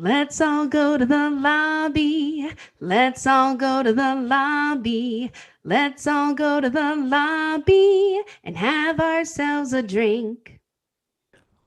Let's all go to the lobby. Let's all go to the lobby. Let's all go to the lobby and have ourselves a drink.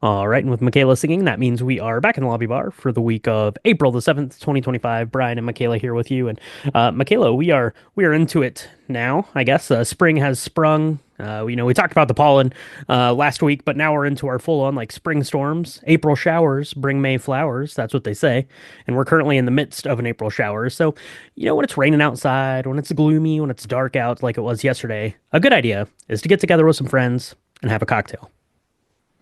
All right, and with Michaela singing, that means we are back in the lobby bar for the week of April the 7th, 2025. Brian and Michaela here with you. And Michaela, we are into it now, I guess. Spring has sprung. We talked about the pollen last week, but now we're into our full-on like spring storms. April showers bring May flowers. That's what they say. And we're currently in the midst of an April shower. So, when it's raining outside, when it's gloomy, when it's dark out like it was yesterday, a good idea is to get together with some friends and have a cocktail.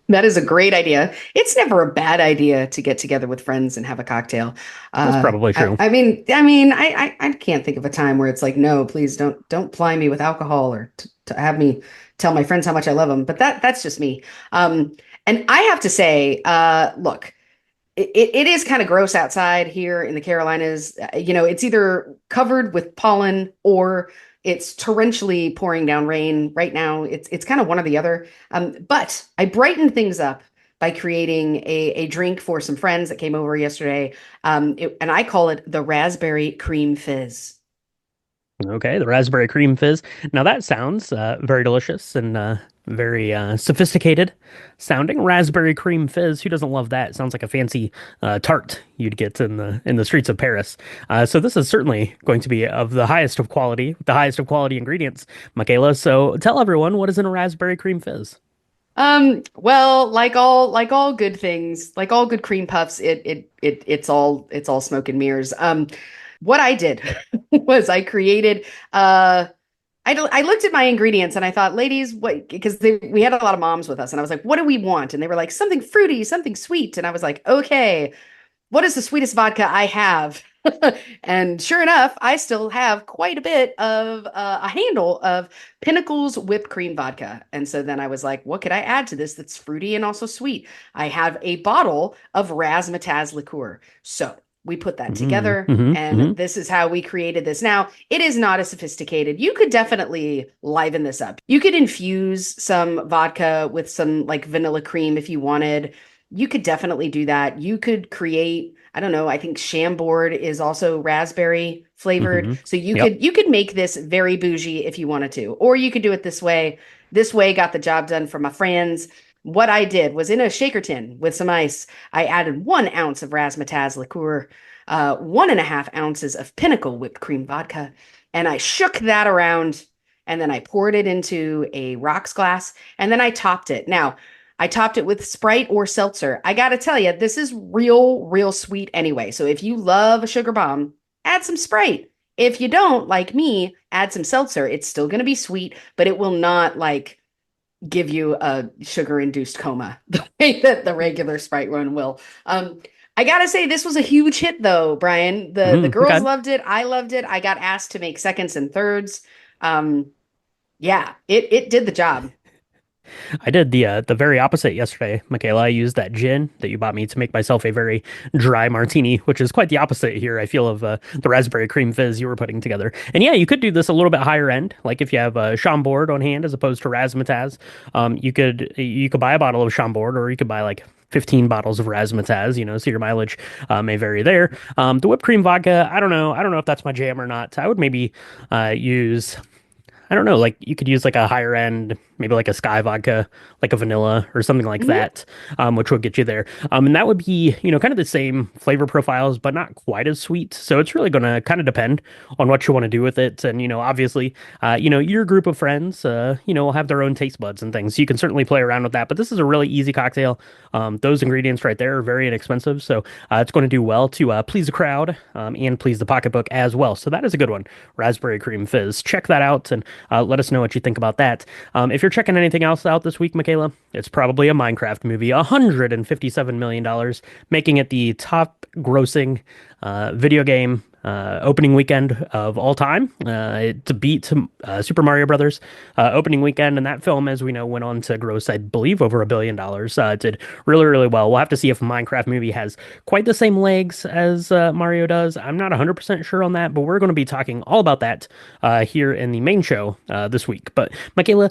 That is a great idea. It's never a bad idea to get together with friends and have a cocktail. That's probably I, true. I mean, I mean, I can't think of a time where it's like, no, please don't ply me with alcohol or to have me tell my friends how much I love them. But that's just me. And I have to say, look, it is kind of gross outside here in the Carolinas. It's either covered with pollen or it's torrentially pouring down rain. Right now, it's kind of one or the other. But I brightened things up by creating a drink for some friends that came over yesterday. And I call it the Raspberry Cream Fizz. Okay, the raspberry cream fizz. Now that sounds very delicious and very sophisticated sounding. Raspberry cream fizz. Who doesn't love that? Sounds like a fancy tart you'd get in the streets of Paris. So this is certainly going to be of the highest of quality ingredients, Michaela. So tell everyone what is in a raspberry cream fizz. Well, like all good things, like all good cream puffs, it's all smoke and mirrors. What I did was I created I looked at my ingredients and I thought, ladies, what, because we had a lot of moms with us and I was like, what do we want? And they were like, something fruity, something sweet. And I was like, okay, what is the sweetest vodka I have? And sure enough, I still have quite a bit of a handle of Pinnacle's whipped cream vodka. And so then I was like, what could I add to this that's fruity and also sweet? I have a bottle of razzmatazz liqueur. So we put that Mm, together, hmm and hmm this is how we created this. Now, it is not as sophisticated. You could definitely liven this up. You could infuse some vodka with some like vanilla cream if you wanted. You could definitely do that. You could create, I don't know, I think Chambord is also raspberry flavored. hmm So you Yep. could you could make this very bougie if you wanted to. Or you could do it this way. This way got the job done for my friends. What I did was in a shaker tin with some ice, I added 1 ounce of razzmatazz liqueur, 1.5 ounces of Pinnacle whipped cream vodka, and I shook that around. And then I poured it into a rocks glass, and then I topped it. Now, I topped it with Sprite or seltzer. I gotta tell you, this is real sweet anyway. So if you love a sugar bomb, add some Sprite. If you don't, like me, add some seltzer. It's still gonna be sweet, but it will not like give you a sugar induced coma the way that the regular Sprite one will. I gotta say, this was a huge hit though, Brian. The girls Okay. loved it. I loved it. I got asked to make seconds and thirds. Um, yeah, it did the job. I did the very opposite yesterday, Michaela. I used that gin that you bought me to make myself a very dry martini, which is quite the opposite here, I feel, of the raspberry cream fizz you were putting together. And yeah, you could do this a little bit higher end, like if you have Chambord on hand as opposed to razzmatazz. You could buy a bottle of Chambord, or you could buy like 15 bottles of razzmatazz, so your mileage may vary there. The whipped cream vodka, I don't know. I don't know if that's my jam or not. I would maybe use I don't know, like you could use like a higher end, maybe like a Sky vodka, like a vanilla or something like Mhm. that, which would get you there. And that would be, kind of the same flavor profiles, but not quite as sweet. So it's really going to kind of depend on what you want to do with it. And, obviously, your group of friends, will have their own taste buds and things. So you can certainly play around with that. But this is a really easy cocktail. Those ingredients right there are very inexpensive. So it's going to do well to please the crowd and please the pocketbook as well. So that is a good one. Raspberry Cream Fizz. Check that out. And let us know what you think about that. If you're checking anything else out this week, Michaela, it's probably a Minecraft movie. $157 million, making it the top grossing video game opening weekend of all time to beat Super Mario Brothers opening weekend. And that film, as we know, went on to gross, I believe, over $1 billion. It did really well. We'll have to see if a Minecraft movie has quite the same legs as Mario does. I'm not 100% sure on that, but we're going to be talking all about that here in the main show this week. But Michaela,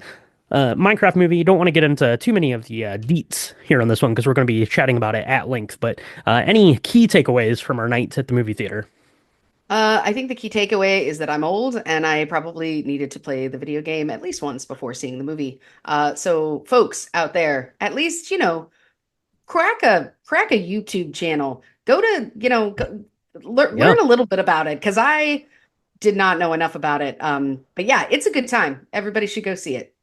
Minecraft movie. You don't want to get into too many of the deets here on this one because we're going to be chatting about it at length. But any key takeaways from our night at the movie theater? I think the key takeaway is that I'm old and I probably needed to play the video game at least once before seeing the movie. So folks out there, at least, crack a YouTube channel. Go to, Yeah. learn a little bit about it because I did not know enough about it. But yeah, it's a good time. Everybody should go see it.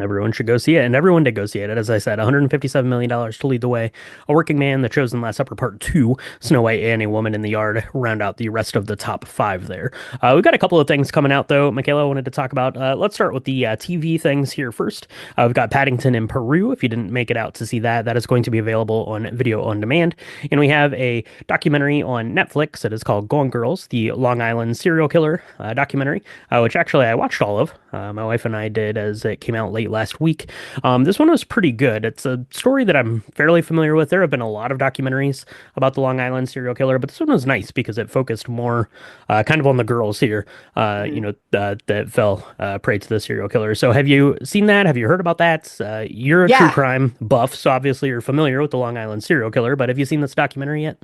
Everyone should go see it, and everyone did go see it. As I said, $157 million to lead the way. A Working Man, The Chosen Last Supper Part 2, Snow White, and A Woman in the Yard round out the rest of the top five there. We've got a couple of things coming out, though, Michaela, I wanted to talk about. Let's start with the TV things here first. We've got Paddington in Peru. If you didn't make it out to see that, that is going to be available on video on demand. And we have a documentary on Netflix. It is called Gone Girls, the Long Island serial killer documentary, which actually I watched all of. My wife and I did as it came out late last week. This one was pretty good. It's a story that I'm fairly familiar with. There have been a lot of documentaries about the Long Island serial killer, but this one was nice because it focused more kind of on the girls here, Mhm. that fell prey to the serial killer. So have you seen that? Have you heard about that? You're a true Yeah. crime buff, so obviously you're familiar with the Long Island serial killer, but have you seen this documentary yet?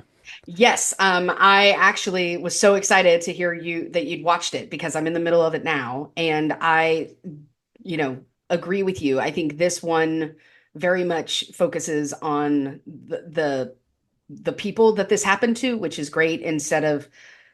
Yes, I actually was so excited to hear you that you'd watched it because I'm in the middle of it now, and I, you know, agree with you. I think this one very much focuses on the people that this happened to, which is great, instead of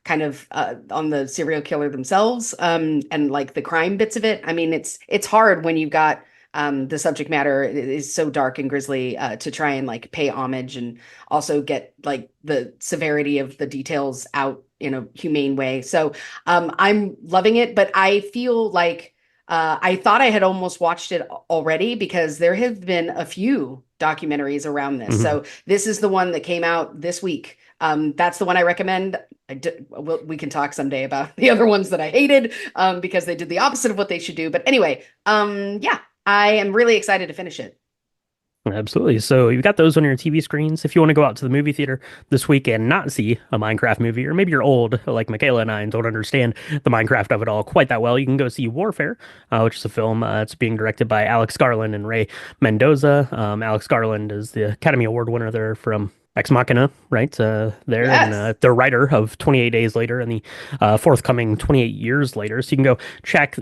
kind of on the serial killer themselves, and like the crime bits of it. I mean, it's hard when you've got the subject matter is so dark and grisly to try and like pay homage and also get like the severity of the details out in a humane way. So I'm loving it, but I feel like I thought I had almost watched it already because there have been a few documentaries around this. Hmm. So this is the one that came out this week. That's the one I recommend. We can talk someday about the other ones that I hated because they did the opposite of what they should do. But anyway, yeah, I am really excited to finish it. Absolutely. So you've got those on your TV screens. If you want to go out to the movie theater this week and not see a Minecraft movie, or maybe you're old like Michaela and I and don't understand the Minecraft of it all quite that well, you can go see Warfare, which is a film. It's being directed by Alex Garland and Ray Mendoza. Alex Garland is the Academy Award winner there from Ex Machina, right? There, and Yes. the writer of 28 Days Later and the forthcoming 28 Years Later. So you can go check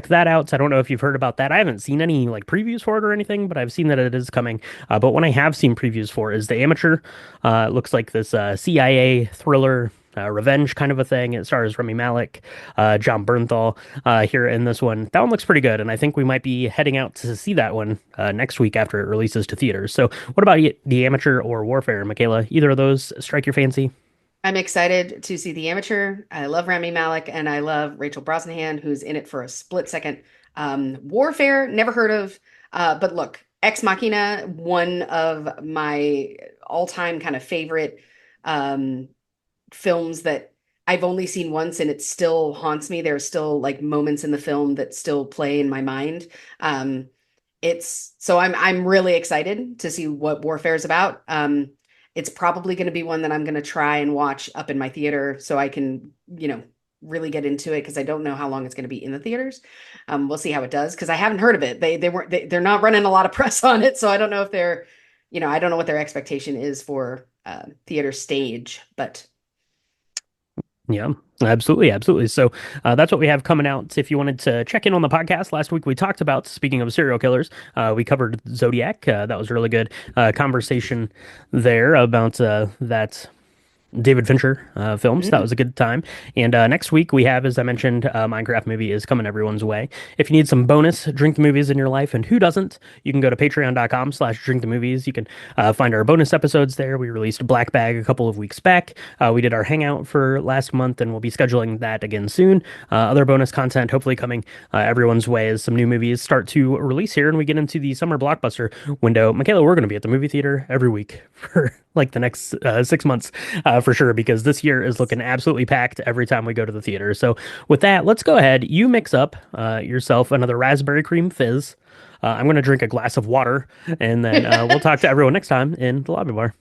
that out. I don't know if you've heard about that. I haven't seen any like previews for it or anything, but I've seen that it is coming. But one I have seen previews for is The Amateur. It looks like this CIA thriller. Revenge kind of a thing. It stars Rami Malek, John Bernthal here in this one. That one looks pretty good, and I think we might be heading out to see that one next week after it releases to theaters. So, what about The Amateur or Warfare, Michaela? Either of those strike your fancy? I'm excited to see The Amateur. I love Rami Malek and I love Rachel Brosnahan, who's in it for a split second. Warfare, never heard of. But look, Ex Machina, one of my all-time kind of favorite um, films that I've only seen once and it still haunts me. There are still like moments in the film that still play in my mind. It's so I'm really excited to see what Warfare is about. It's probably going to be one that I'm going to try and watch up in my theater so I can, really get into it because I don't know how long it's going to be in the theaters. We'll see how it does because I haven't heard of it. They're not running a lot of press on it, so I don't know if they're, I don't know what their expectation is for theater stage, but Yeah, absolutely, absolutely. So that's what we have coming out. If you wanted to check in on the podcast, last week we talked about, speaking of serial killers, we covered Zodiac. That was a really good conversation there about that David Fincher films. That mm, was a good time. And next week we have, as I mentioned, Minecraft movie is coming everyone's way. If you need some bonus drink the movies in your life, and who doesn't, you can go to patreon.com/drink the movies. You can find our bonus episodes there. We released Black Bag a couple of weeks back. We did our hangout for last month, and we'll be scheduling that again soon. Other bonus content hopefully coming everyone's way as some new movies start to release here, and we get into the summer blockbuster window. Michaela, we're going to be at the movie theater every week for like the next 6 months for sure, because this year is looking absolutely packed every time we go to the theater. So, with that, let's go ahead. You mix up yourself another Raspberry Cream Fizz. I'm going to drink a glass of water, and then we'll talk to everyone next time in the lobby bar.